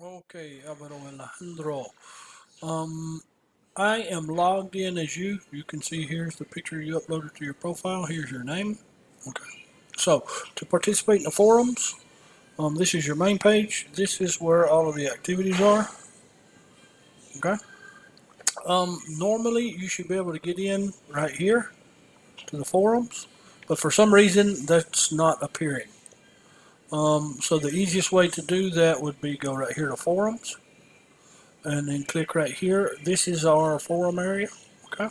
Okay, Alvaro Alejandro. Um, I am logged in as you. You can see here's the picture you uploaded to your profile. Here's your name. Okay. So to participate in the forums, this is your main page. This is where all of the activities are. Okay. Normally you should be able to get in right here to the forums, but for some reason that's not appearing. So the easiest way to do that would be go right here to forums and then click right here. This is our forum area. Okay.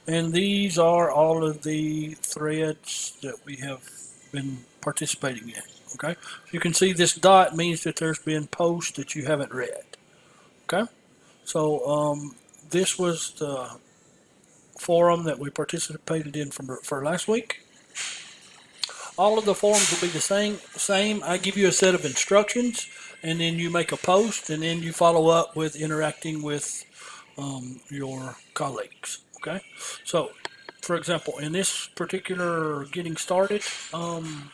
And these are all of the threads that we have been participating in. Okay. You can see this dot means that there's been posts that you haven't read. Okay. So this was the forum that we participated in for last week. All of the forums will be the same. I give you a set of instructions, and then you make a post, and then you follow up with interacting with your colleagues. Okay, so for example, in this particular getting started forum,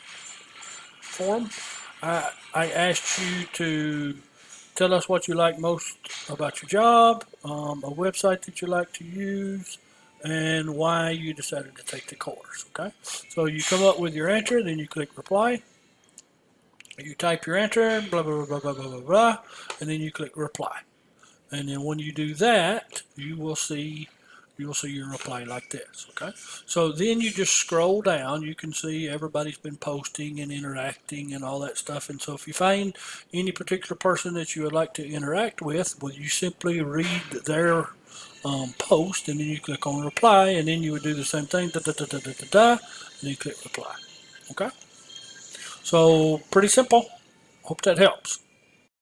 I asked you to tell us what you like most about your job, a website that you like to use, and why you decided to take the course. Okay, so you come up with your answer, then you click reply. You type your answer, blah blah blah blah blah blah blah, and then you click reply. And then when you do that, you will see your reply like this. Okay, so then you just scroll down. You can see everybody's been posting and interacting and all that stuff. And so if you find any particular person that you would like to interact with, well, you simply read their post, and then you click on reply, and then you would do the same thing, da da da da da da da, and then you click reply. Okay, so pretty simple. Hope that helps.